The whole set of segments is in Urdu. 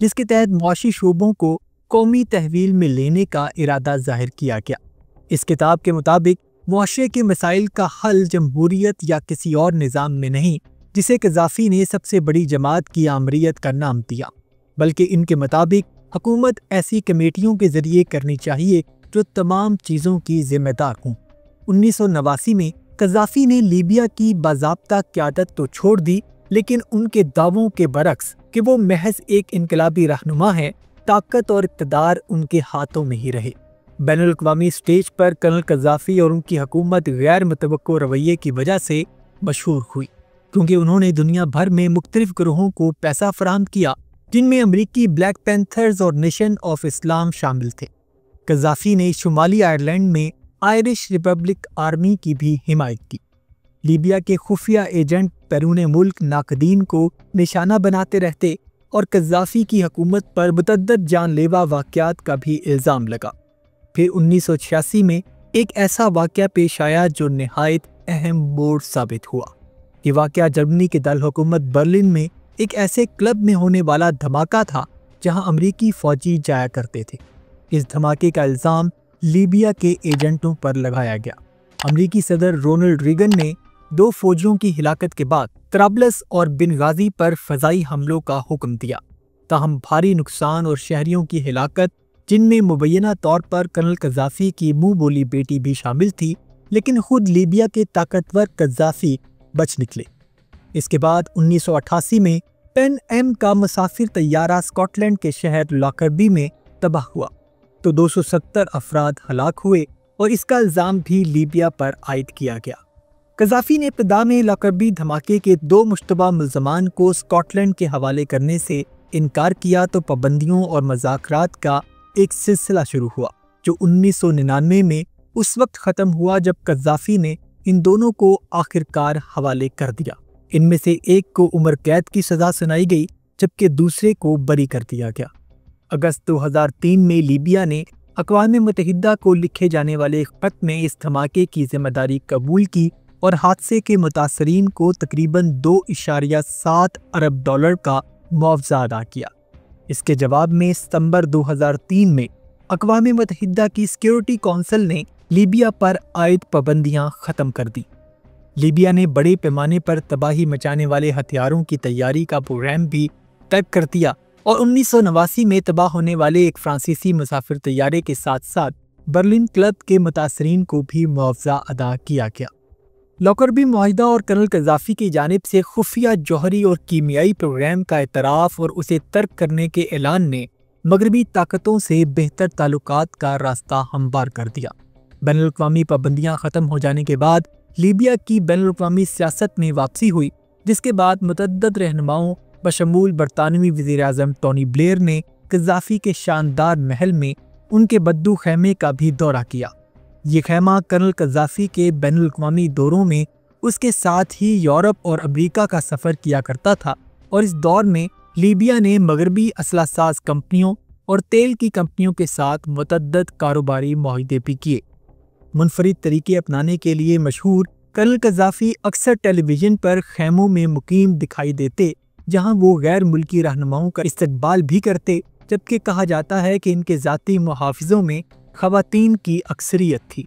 جس کے تحت معاشی شعبوں کو قومی تحویل میں لینے کا ارادہ ظاہر کیا گیا۔ اس کتاب کے مطابق معاشرے کے مسائل کا حل جمہوریت یا کسی اور نظام میں نہیں، جسے قذافی نے سب سے بڑی جماعت کی آمریت کا نام دیا، بلکہ ان کے مطابق حکومت ایسی کمیٹیوں کے ذریعے کرنی چاہیے جو تمام چیزوں کی ذمہ دار ہوں۔ 1989 میں قذافی نے لیبیا کی باضابطہ قیادت تو چھوڑ دی، لیکن ان کے دعووں کے برعکس کہ وہ محض ایک انقلابی رہنما ہے، طاقت اور اقتدار ان کے ہاتھوں میں ہی رہے۔ بین الاقوامی سٹیج پر کرنل قذافی اور ان کی حکومت غیر متوقع رویے کی وجہ سے مشہور ہوئی، کیونکہ انہوں نے دنیا بھر میں مختلف گروہوں کو پیسہ فراہم کیا، جن میں امریکی بلیک پینتھرز اور نیشن آف اسلام شامل تھے۔ قذافی نے شمالی آئرلینڈ میں آئرش ریپبلک آرمی کی بھی حمایت کی۔ لیبیا کے خفیہ ایجنٹ بیرون ملک ناقدین کو نشانہ بناتے رہتے اور قذافی کی حکومت پر متعدد جان لیوا واقعات کا بھی الزام لگا۔ پھر 1986 میں ایک ایسا واقعہ پیش آیا جو نہایت اہم موڑ ثابت ہوا۔ یہ واقعہ جرمنی کے دارالحکومت برلن میں ایک ایسے کلب میں ہونے والا دھماکہ تھا جہاں امریکی فوجی جایا کرتے تھے۔ اس دھماکے کا الزام لیبیا کے ایجنٹوں پر لگایا گیا۔ امریکی صدر رونلڈ ریگن نے 2 فوجیوں کی ہلاکت کے بعد طرابلس اور بنغازی پر فضائی حملوں کا حکم دیا۔ تاہم بھاری نقصان اور شہریوں کی ہلاکت، جن میں مبینہ طور پر کرنل قذافی کی منہ بولی بیٹی بھی شامل تھی، لیکن خود لیبیا کے طاقتور قذافی بچ نکلے۔ اس کے بعد 1988 میں پین ایم کا مسافر طیارہ اسکاٹ لینڈ کے شہر لاکربی میں تباہ ہوا تو 270 افراد ہلاک ہوئے اور اس کا الزام بھی لیبیا پر عائد کیا گیا۔ قذافی نے ابتدا میں لاکربی دھماکے کے 2 مشتبہ ملزمان کو اسکاٹ لینڈ کے حوالے کرنے سے انکار کیا تو پابندیوں اور مذاکرات کا ایک سلسلہ شروع ہوا، جو 1999 میں اس وقت ختم ہوا جب قذافی نے ان دونوں کو آخرکار حوالے کر دیا۔ ان میں سے ایک کو عمر قید کی سزا سنائی گئی جبکہ دوسرے کو بری کر دیا گیا۔ اگست 2003 میں لیبیا نے اقوام متحدہ کو لکھے جانے والے ایک خط میں اس دھماکے کی ذمہ داری قبول کی اور حادثے کے متاثرین کو تقریباً $2.7 ارب کا معاوضہ ادا کیا۔ اس کے جواب میں ستمبر 2003 میں اقوام متحدہ کی سیکیورٹی کونسل نے لیبیا پر عائد پابندیاں ختم کر دی۔ لیبیا نے بڑے پیمانے پر تباہی مچانے والے ہتھیاروں کی تیاری کا پروگرام بھی طے کر دیا اور 1989 میں تباہ ہونے والے ایک فرانسیسی مسافر طیارے کے ساتھ ساتھ برلن کلب کے متاثرین کو بھی معاوضہ ادا کیا گیا۔ لاکربی معاہدہ اور کرنل قذافی کی جانب سے خفیہ جوہری اور کیمیائی پروگرام کا اعتراف اور اسے ترک کرنے کے اعلان نے مغربی طاقتوں سے بہتر تعلقات کا راستہ ہموار کر دیا۔ بین الاقوامی پابندیاں ختم ہو جانے کے بعد لیبیا کی بین الاقوامی سیاست میں واپسی ہوئی، جس کے بعد متعدد رہنماؤں بشمول برطانوی وزیر اعظم ٹونی بلیئر نے قذافی کے شاندار محل میں ان کے بدو خیمے کا بھی دورہ کیا۔ یہ خیمہ کرنل قذافی کے بین الاقوامی دوروں میں اس کے ساتھ ہی یورپ اور امریکہ کا سفر کیا کرتا تھا، اور اس دور میں لیبیا نے مغربی اسلحہ ساز کمپنیوں اور تیل کی کمپنیوں کے ساتھ متعدد کاروباری معاہدے بھی کیے۔ منفرد طریقے اپنانے کے لیے مشہور کرنل قذافی اکثر ٹیلی ویژن پر خیموں میں مقیم دکھائی دیتے، جہاں وہ غیر ملکی رہنماؤں کا استقبال بھی کرتے، جبکہ کہا جاتا ہے کہ ان کے ذاتی محافظوں میں خواتین کی اکثریت تھی۔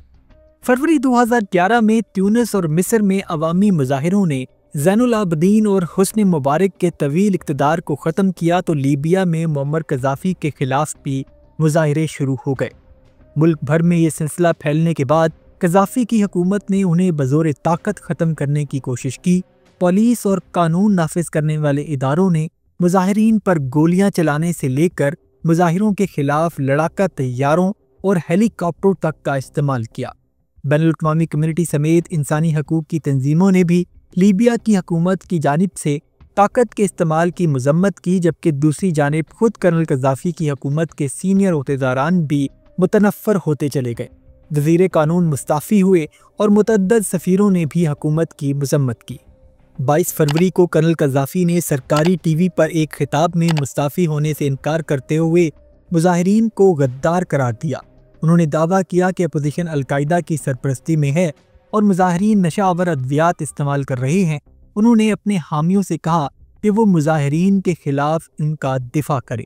فروری 2011 میں تیونس اور مصر میں عوامی مظاہروں نے زین العابدین اور حسنی مبارک کے طویل اقتدار کو ختم کیا تو لیبیا میں معمر قذافی کے خلاف بھی مظاہرے شروع ہو گئے۔ ملک بھر میں یہ سلسلہ پھیلنے کے بعد قذافی کی حکومت نے انہیں بزور طاقت ختم کرنے کی کوشش کی۔ پولیس اور قانون نافذ کرنے والے اداروں نے مظاہرین پر گولیاں چلانے سے لے کر مظاہروں کے خلاف لڑاکا طیاروں اور ہیلی کاپٹروں تک کا استعمال کیا۔ بین الاقوامی کمیونٹی سمیت انسانی حقوق کی تنظیموں نے بھی لیبیا کی حکومت کی جانب سے طاقت کے استعمال کی مذمت کی، جبکہ دوسری جانب خود کرنل قذافی کی حکومت کے سینئر عہدیداران بھی متنفر ہوتے چلے گئے۔ وزیر قانون مستعفی ہوئے اور متعدد سفیروں نے بھی حکومت کی مذمت کی۔ 22 فروری کو کرنل قذافی نے سرکاری ٹی وی پر ایک خطاب میں مستعفی ہونے سے انکار کرتے ہوئے مظاہرین کو غدار قرار دیا۔ انہوں نے دعویٰ کیا کہ اپوزیشن القاعدہ کی سرپرستی میں ہے اور مظاہرین نشہ آور ادویات استعمال کر رہے ہیں۔ انہوں نے اپنے حامیوں سے کہا کہ وہ مظاہرین کے خلاف ان کا دفاع کریں۔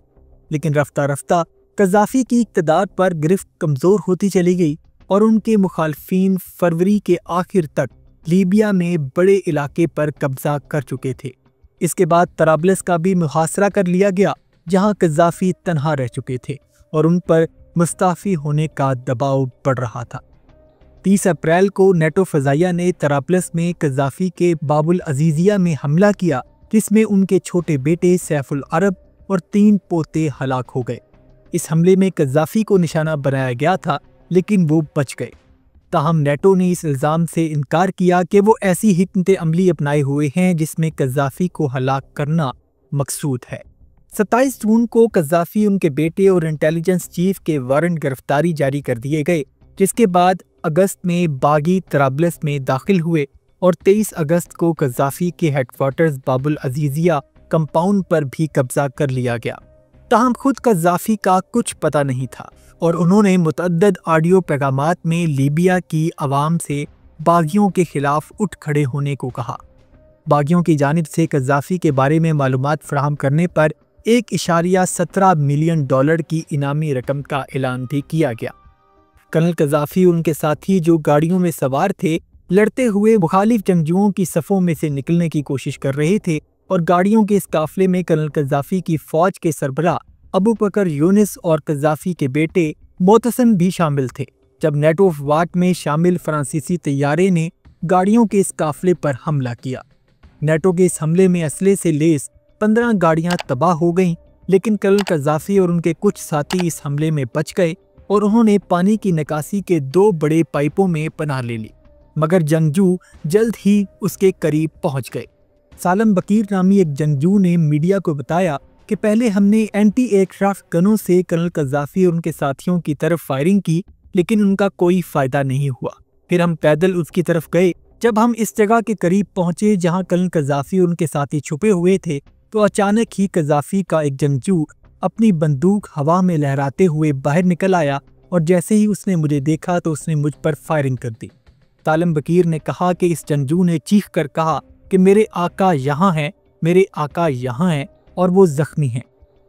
لیکن رفتہ رفتہ قذافی کی اقتدار پر گرفت کمزور ہوتی چلی گئی اور ان کے مخالفین فروری کے آخر تک لیبیا میں بڑے علاقے پر قبضہ کر چکے تھے۔ اس کے بعد طرابلس کا بھی محاصرہ کر لیا گیا، جہاں قذافی تنہا رہ چکے تھے اور ان پر مستعفی ہونے کا دباؤ بڑھ رہا تھا۔ 30 اپریل کو نیٹو فضائیہ نے طرابلس میں قذافی کے باب العزیزیہ میں حملہ کیا، جس میں ان کے چھوٹے بیٹے سیف العرب اور 3 پوتے ہلاک ہو گئے۔ اس حملے میں قذافی کو نشانہ بنایا گیا تھا، لیکن وہ بچ گئے۔ تاہم نیٹو نے اس الزام سے انکار کیا کہ وہ ایسی حکمت عملی اپنائے ہوئے ہیں جس میں قذافی کو ہلاک کرنا مقصود ہے۔ 27 جون کو قذافی، ان کے بیٹے اور انٹیلیجنس چیف کے وارنٹ گرفتاری جاری کر دیے گئے، جس کے بعد اگست میں باغی طرابلس میں داخل ہوئے اور 23 اگست کو قذافی کے ہیڈ کوارٹرز باب العزیزیہ کمپاؤنڈ پر بھی قبضہ کر لیا گیا۔ تاہم خود قذافی کا کچھ پتہ نہیں تھا اور انہوں نے متعدد آڈیو پیغامات میں لیبیا کی عوام سے باغیوں کے خلاف اٹھ کھڑے ہونے کو کہا۔ باغیوں کی جانب سے قذافی کے بارے میں معلومات فراہم کرنے پر $1.17 ملین کی انعامی رقم کا اعلان بھی کیا گیا۔ کرنل قذافی اور ان کے ساتھی جو گاڑیوں میں سوار تھے، لڑتے ہوئے مخالف جنگجوؤں کی صفوں میں سے نکلنے کی کوشش کر رہے تھے اور گاڑیوں کے اس قافلے میں کرنل قذافی کی فوج کے سربراہ ابو بکر یونس اور قذافی کے بیٹے معتصم بھی شامل تھے۔ جب نیٹو افواج میں شامل فرانسیسی طیارے نے گاڑیوں کے اس قافلے پر حملہ کیا، نیٹو کے اس حملے میں اسلحے سے لیس 15 گاڑیاں تباہ ہو گئیں، لیکن کرنل قذافی اور ان کے کچھ ساتھی اس حملے میں بچ گئے اور انہوں نے پانی کی نکاسی کے 2 بڑے پائپوں میں پناہ لے لی، مگر جنگجو جلد ہی اس کے قریب پہنچ گئے۔ سالم بکیر نامی ایک جنگجو نے میڈیا کو بتایا کہ پہلے ہم نے اینٹی ایئر کرافٹ گنوں سے کرنل قذافی اور ان کے ساتھیوں کی طرف فائرنگ کی، لیکن ان کا کوئی فائدہ نہیں ہوا۔ پھر ہم پیدل اس کی طرف گئے۔ جب ہم اس جگہ کے قریب پہنچے جہاں کرنل قذافی اور ان کے ساتھی چھپے ہوئے تھے، تو اچانک ہی قذافی کا ایک جنگجو اپنی بندوق ہوا میں لہراتے ہوئے باہر نکل آیا اور جیسے ہی اس نے مجھے دیکھا تو اس نے مجھ پر فائرنگ کر دی۔ سالم بکیر نے کہا کہ اس جنگجو نے چیخ کر کہا کہ میرے آقا یہاں ہیں، میرے آقا یہاں ہیں، اور وہ زخمی ہیں۔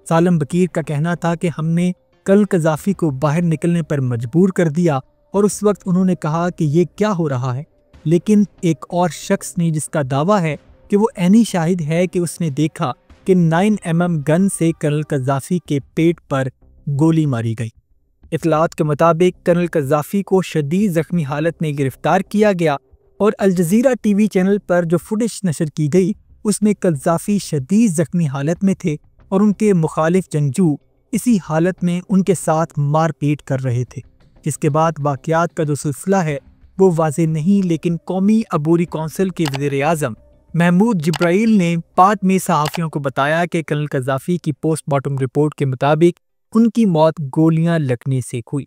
سالم بکیر کا کہنا تھا کہ ہم نے کرنل قذافی کو باہر نکلنے پر مجبور کر دیا اور اس وقت انہوں نے کہا کہ یہ کیا ہو رہا ہے، لیکن ایک اور شخص نے جس کا دعویٰ ہے کہ وہ عینی شاہد ہے کہ اس نے دیکھا کہ 9mm گن سے کرنل قذافی کے پیٹ پر گولی ماری گئی۔ اطلاعات کے مطابق کرنل قذافی کو شدید زخمی حالت میں گرفتار کیا گیا اور الجزیرہ ٹی وی چینل پر جو فوٹیج نشر کی گئی اس میں قذافی شدید زخمی حالت میں تھے اور ان کے مخالف جنگجو اسی حالت میں ان کے ساتھ مار پیٹ کر رہے تھے۔ جس کے بعد واقعات کا جو سلسلہ ہے وہ واضح نہیں، لیکن قومی عبوری کونسل کے وزیر اعظم محمود جبرائیل نے بعد میں صحافیوں کو بتایا کہ کرنل قذافی کی پوسٹ مارٹم رپورٹ کے مطابق ان کی موت گولیاں لگنے سے ہوئی۔